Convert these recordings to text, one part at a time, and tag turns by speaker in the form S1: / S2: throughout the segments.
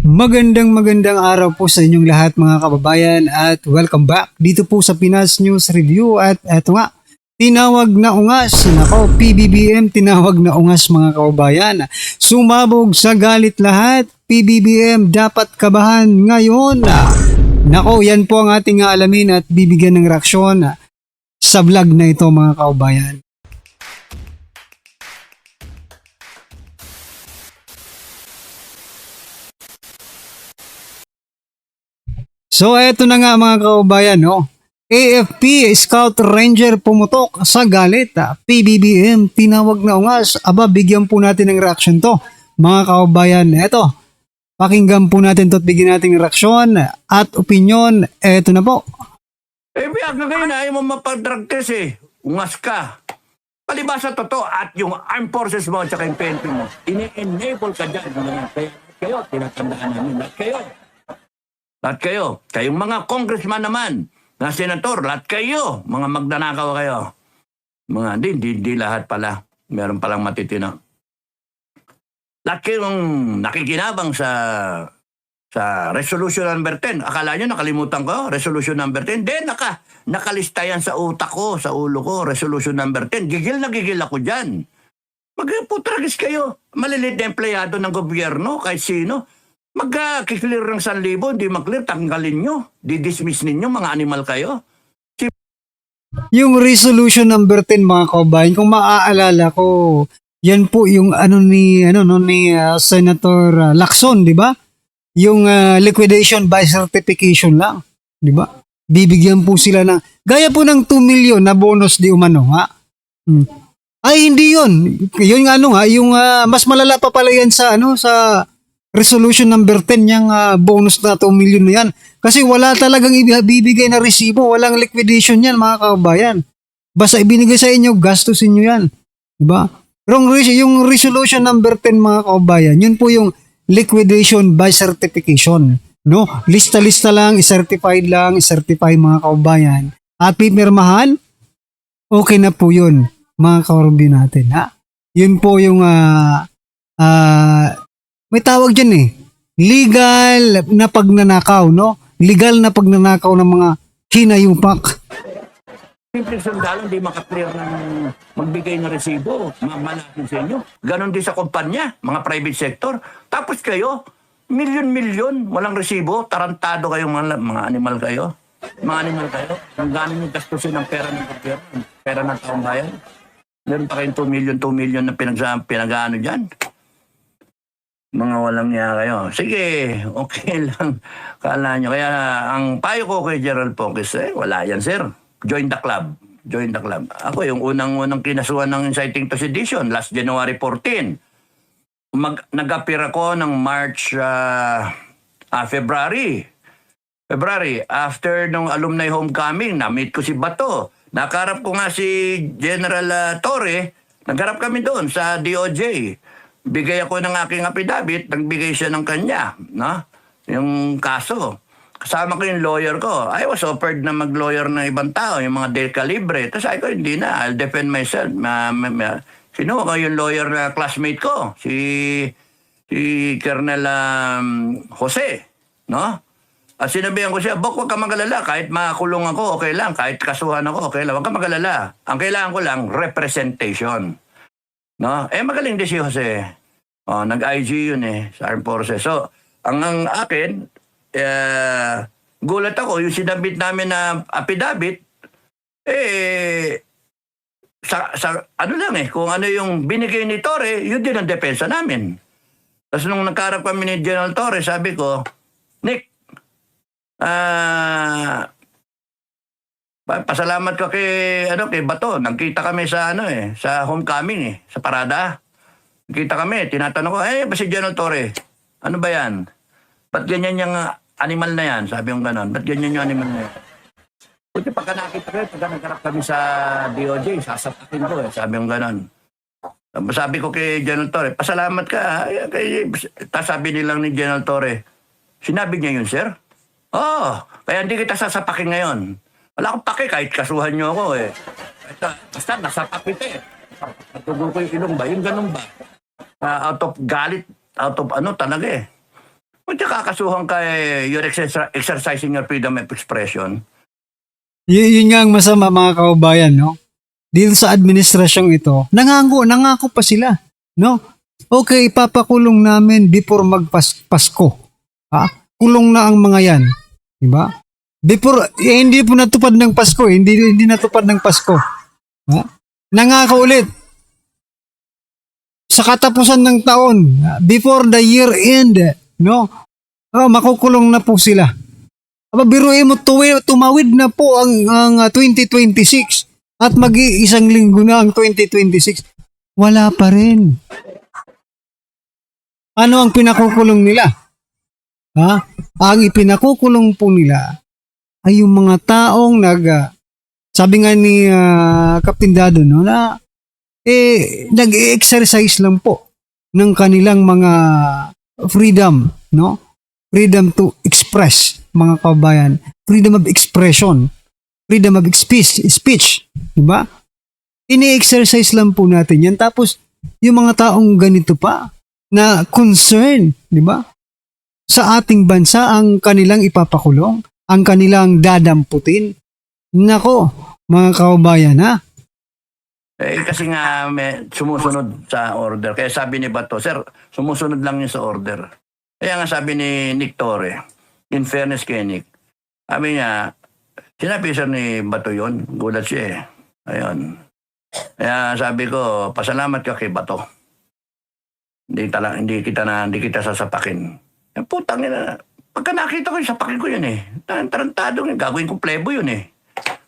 S1: Magandang araw po sa inyong lahat mga kababayan at welcome back dito po sa Pinas News Review at eto nga, tinawag na ungas, nako PBBM tinawag na ungas mga kababayan. Sumabog sa galit lahat, PBBM dapat kabahan ngayon. Nako yan po ang ating alamin at bibigyan ng reaksyon sa vlog na ito mga kababayan. So eto na nga mga kababayan, no? AFP Scout Ranger pumutok sa galit. PBBM tinawag na ungas. Aba, bigyan po natin ng reaction to. Mga kababayan, eto. Pakinggan po natin to at bigyan natin ng reaksyon at opinion. Eto na po.
S2: Biyag na ngayon ayaw mo mapag-drug test eh. Ungas ka. Palibasa totoo at yung armed forces mo at saka yung PNP mo, ini-enable ka dyan. Kaya kayo, tinatandaan namin. Lahat kayo. Kayong mga congressman naman, na senator, lahat kayo. Mga magnanakaw kayo. Mga, di lahat pala. Meron palang matitino. Lahat kayong nakikinabang sa resolution number 10. Akala nyo nakalimutan ko? Resolution number 10? Hindi, nakalista yan sa utak ko, sa ulo ko. Resolution number 10. Gigil na gigil ako dyan. Magputragis kayo. Malilit na empleyado ng gobyerno, kahit sino. Mag-clear ng 1,000, hindi mag-clear, tanggalin nyo. Didismiss ninyo, mga animal kayo.
S1: Yung resolution number 10 mga kababayan, kung maaalala ko, yan po yung ni Senator Lacson, di ba? Yung liquidation by certification lang, di ba? Bibigyan po sila ng gaya po ng 2 million na bonus di umano, ha? Ay hindi 'yon. Yun nga yung mas malala pa pala yan sa sa resolution number 10 yung bonus na 2 million na yan. Kasi wala talagang ibibigay na resibo, walang liquidation yan mga kababayan. Basta ibinigay sa inyo, gastusin nyo yan. Diba? Yung resolution number 10 mga kababayan, yun po yung liquidation by certification. No? Lista-lista lang, i-certify mga kababayan. At pipirmahan, okay na po yun mga kababayan natin. Ha? Yun po yung may tawag dyan legal na pagnanakaw, no? Legal na pagnanakaw ng mga hinayupak.
S2: Simple sundalo, hindi makaklear ng magbigay ng resibo, mamalasin sa inyo. Ganon din sa kumpanya, mga private sector. Tapos kayo, milyon-milyon, walang resibo, tarantado kayong mga animal kayo. Mga animal kayo. Ang ganon yung gastusin ng pera ng gobyerno, pera ng taong bayan. Meron pa kayong 2 million na pinag-ano dyan. Mga walang niya kayo. Sige, okay lang. Kala nyo. Kaya ang payo ko kay Gerald Pocus, wala yan, sir. Join the club. Join the club. Ako yung unang kinasuhan ng inciting to sedition, last January 14. Nag-appear ako ng February. After nung alumni homecoming, na-meet ko si Bato. Nakarap ko nga si General Torre. Nagharap kami doon sa DOJ. Bigay ako ng aking affidavit, nagbigay siya ng kanya, no? Yung kaso. Kasama ko yung lawyer ko. I was offered na mag-lawyer ng ibang tao, yung mga Del Calibre. Tapos sabi ko, hindi na, I'll defend myself. Sino ko yung lawyer na classmate ko? Si Colonel Jose, no? At sinabihan ko siya, Bok, huwag ka magalala. Kahit makulong ako, okay lang. Kahit kasuhan ako, okay lang. Huwag ka magalala. Ang kailangan ko lang, representation. No? Magaling din si Jose. Nag-IG yun sa Armed Forces. So, ang akin, gulat ako, yung sinabit namin na affidavit, ano lang kung ano yung binigay ni Torre, yun din ang depensa namin. Tapos nung nagkarap kami ni General Torre, sabi ko, Nick, pasalamat ko kay Bato. Nagkita kami sa sa homecoming sa parada. Nagkita kami, tinatanong ko, ba si General Torre? Ano ba 'yan? Ba't ganyan yung animal na 'yan? Sabi ko gano'n. Ba't ganyan yung animal na 'yan? Kasi pagka nakita ko, pagka nagkarap kami sa DOJ, sasapakin ko sabi ko gano'n. Sabi ko kay General Torre, pasalamat ka. Tapos sabi nilang ni General Torre, sinabi niya yun, sir? Kaya hindi kita sasapakin ngayon. Wala akong pake kahit kasuhan nyo ako Basta nasapak kita Natugo ko yung ilong ba? Yung ganun ba? Out of galit, out of talaga Kung kakasuhan ka, you're exercising your freedom of expression.
S1: Yun nga ang masama mga kababayan, no? Dito sa administrasyong ito, nangako pa sila, no? Okay, ipapakulong namin before Pasko. Ha? Kulong na ang mga yan. Diba? Before, hindi po natupad ng Pasko, hindi natupad ng Pasko. Ha? Nangako ulit. Sa katapusan ng taon, before the year end, no? Makukulong na po sila. Aba, biruin mo, tumawid na po ang 2026 at mag-iisang linggo na ang 2026. Wala pa rin. Ano ang pinakukulong nila? Ha? Ang ipinakukulong po nila ay yung mga taong sabi nga ni Captain Dado, no, na nag-exercise lang po ng kanilang mga freedom, no? Freedom to express, mga kabayan. Freedom of expression. Freedom of speech. Diba? Ini-exercise lang po natin yan. Tapos, yung mga taong ganito pa, na concern, diba? Sa ating bansa, ang kanilang ipapakulong, ang kanilang dadamputin. Nako, mga kabayan, ha?
S2: Kasi nga sumusunod sa order. Kaya sabi ni Bato, sir, sumusunod lang yun sa order. Kaya nga sabi ni Nick Torre, in fairness kay Nick, sabi niya, sinabi sir ni Bato yun, gulat siya eh. Ayun. Kaya sabi ko, pasalamat ka kay Bato. Hindi kita sasapakin. Putang ina, pagka nakita ko, sapakin ko yun eh. Tarantado yun, gagawin kong plebo yun eh.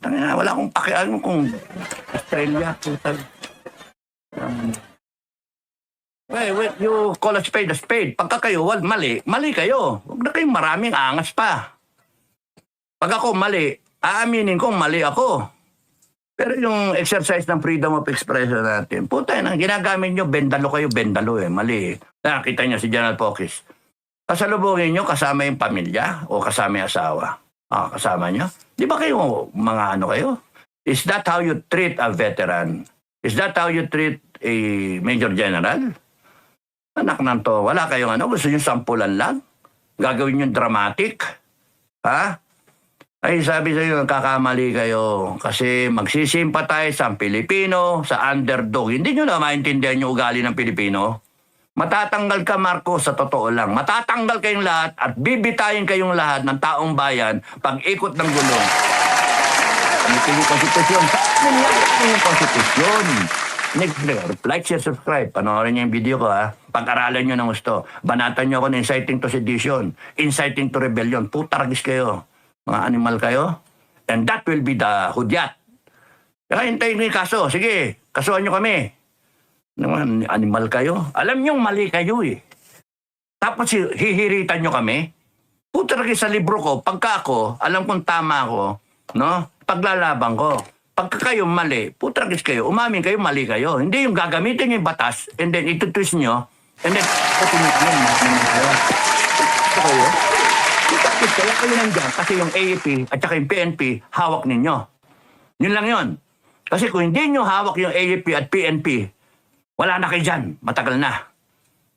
S2: Tangina, wala akong pakialam kung Australia, putang. Wait, you call a spade a spade. Pagka kayo, mali kayo. Huwag na kayong maraming angas pa. Pag ako mali, aaminin kong mali ako. Pero yung exercise ng freedom of expression natin, puta na, ginagamit nyo, bendalo kayo, bendalo eh, mali. Nakita nyo si General Pokis. Kasalubungin nyo, kasama yung pamilya o kasama yung asawa. Kasama nyo. Di ba kayo, mga ano kayo? Is that how you treat a veteran? Is that how you treat a Major General? Anak ng to, wala kayong ano, gusto nyo sampulan lang? Gagawin nyo dramatic? Ha? Ay, sabi sa inyo, nagkakamali kayo kasi magsisimpatize ang Pilipino sa underdog. Hindi nyo na maintindihan yung ugali ng Pilipino. Matatanggal ka, Marco, sa totoo lang. Matatanggal kayong lahat at bibitayin kayong lahat ng taong bayan pag ikot ng gulong. Pamitin yung konstitusyon. Pamitin yung konstitusyon. Like, share, subscribe. Panoorin niyo yung video ko, ha. Pag-aralan niyo ng gusto. Banatan niyo ako ng inciting to sedition, inciting to rebellion. Putaragis kayo. Mga animal kayo. And that will be the hudyat. Kaya hintayin niyo yung kaso. Sige, kasuhan niyo kami. Naman, animal kayo. Alam niyong mali kayo eh. Tapos hihiritan niyo kami. Putaragis sa libro ko, pagka ako, alam kong tama ako, no? Paglalaban ko. Pagka kayo mali, putragis kayo, umamin kayo, mali kayo. Hindi yung gagamitin yung batas, and then itutwist nyo, and then putunin nyo. Ito kayo. Putragis kayo, kayo nandiyan, kasi yung AAP at saka yung PNP, hawak ninyo. Yun lang yun. Kasi kung hindi nyo hawak yung AAP at PNP, wala na kayo dyan, matagal na.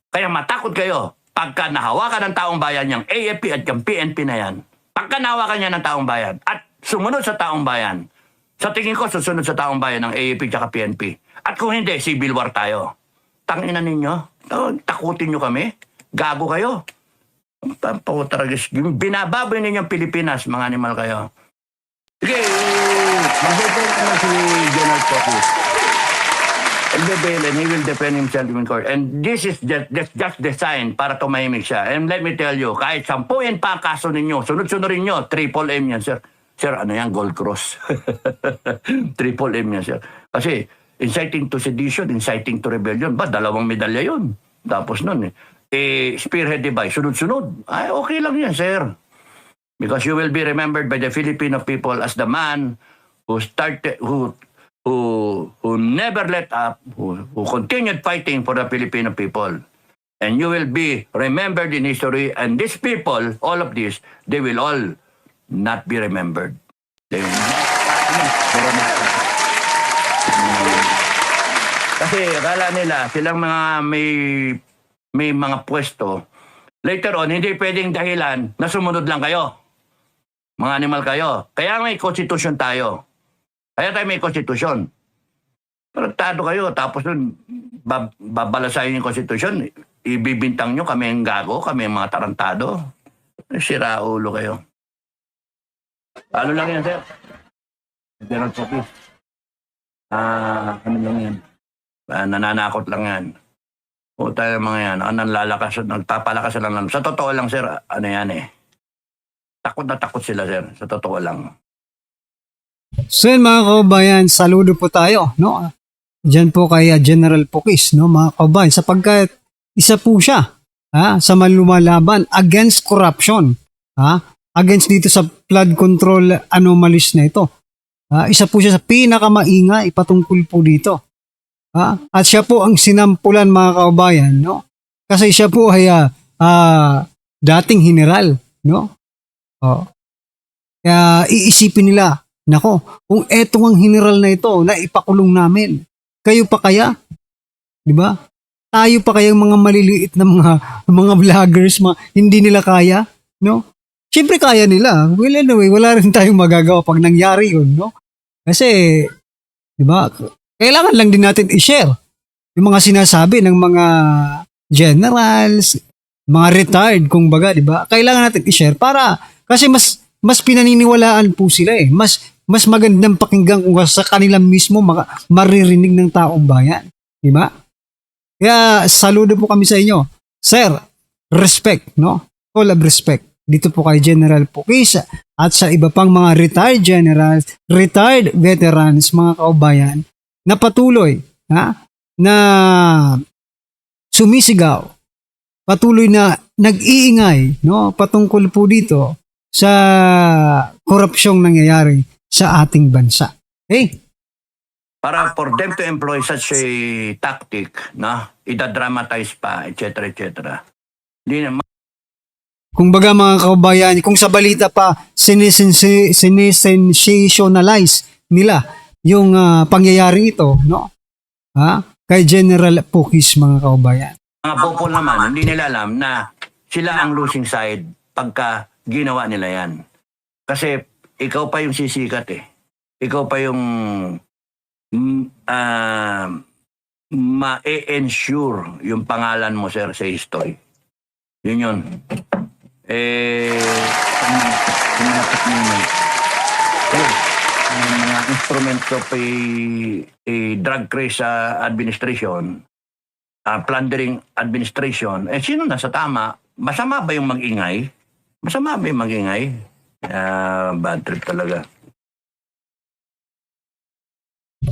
S2: Kaya matakot kayo, pagka nahawakan ng taong bayan yung AAP at yung PNP na yan, pagka nahawakan niya ng taong bayan, at sumunod sa taong bayan, sa tingin ko, susunod sa taong bayan ng AAP at PNP. At kung hindi, civil war tayo. Tangina ninyo. Takutin nyo kami. Gago kayo. Binababoy ninyong Pilipinas, mga animal kayo. Sige, mag-defend naman si General Pokis. And he will defend himself in court. And this is just designed para tumahimik siya. And let me tell you, kahit 10 pa ang kaso ninyo, sunod-sunurin nyo, triple M yan, sir. Sir, ano yan? Gold Cross. Triple M yan, sir. Kasi, inciting to sedition, inciting to rebellion, ba, 2 medalya yun. Tapos nun, spearhead device, sunod-sunod. Ay, okay lang yan, sir. Because you will be remembered by the Filipino people as the man who started, who never let up, who continued fighting for the Filipino people. And you will be remembered in history, and these people, all of these, they will all not be remembered. Kasi akala nila silang mga may mga pwesto, later on, hindi pwedeng dahilan na sumunod lang kayo. Mga animal kayo. Kaya may konstitusyon tayo. Kaya tayo may konstitusyon. Tarantado kayo, tapos nun, babalasahin yung konstitusyon, ibibintang nyo kami ang gago, kami ang mga tarantado. Sira ulo kayo. Ano lang yan, sir? General Focus. Ano lang yan? Nananakot lang yan. Puta yung mga yan. Nalalakas, nagpapalakas lang. Sa totoo lang, sir, ano yan eh. Takot na takot sila, sir. Sa totoo lang.
S1: So yun mga kababayan, saludo po tayo, no? Diyan po kay General Pukis, no, mga kababayan, sapagkat isa po siya sa malumalaban against corruption, against dito sa flood control anomalies na ito. Isa po siya sa pinakamaingay patungkol po dito. At siya po ang sinampulan mga kababayan, no? Kasi siya po ay dating general, no? Kaya iisipin nila, nako, kung etong ang general na ito na ipakulong namin, kayo pa kaya? 'Di ba? Tayo pa kayang mga maliliit na mga vloggers, hindi nila kaya, no? Siyempre kaya nila. Well, anyway, wala rin tayong magagawa pag nangyari 'yun, no? Kasi 'di ba? Kailangan lang din natin i-share yung mga sinasabi ng mga generals, mga retired kumbaga, 'di ba? Kailangan natin i-share para kasi mas pinaniniwalaan po sila eh. Mas magandang pakinggan kung sa kanila mismo maririnig ng taong bayan. Di ba? Kaya saludo po kami sa inyo. Sir, respect, no? Full of respect. Dito po kay General Pukis at sa iba pang mga retired generals, retired veterans, mga kaubayan, na patuloy na sumisigaw, patuloy na nag-iingay, no? Patungkol po dito sa korupsyong nangyayari sa ating bansa. Hey,
S2: Para for them to employ such a tactic, na idadramatize pa, etc., etc. Hindi na,
S1: kumbaga mga kaubayan, kung sa balita pa sinisensationalize nila yung pangyayari ito, no? Kay General Pukis, mga kaubayan.
S2: mga popol naman, hindi nila alam na sila ang losing side pagka ginawa nila yan. Kasi ikaw pa yung sisikat eh. Ikaw pa yung ma-ensure yung pangalan mo, sir, sa history. Yun yun. Mga instruments of a drug craze administration, plundering administration, sino nasa tama? Masama ba yung mag-ingay? Masama ba yung mag-ingay? Bad trip talaga.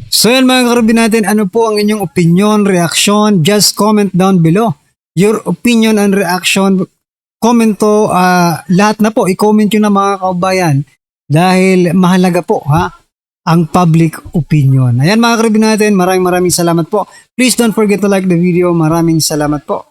S1: So yan mga karabin natin, ano po ang inyong opinion, reaction? Just comment down below your opinion and reaction. Comment to, lahat na po, i-comment nyo na mga kaubayan dahil mahalaga po ang public opinion. Ayan mga karabin natin, maraming salamat po. Please don't forget to like the video. Maraming salamat po.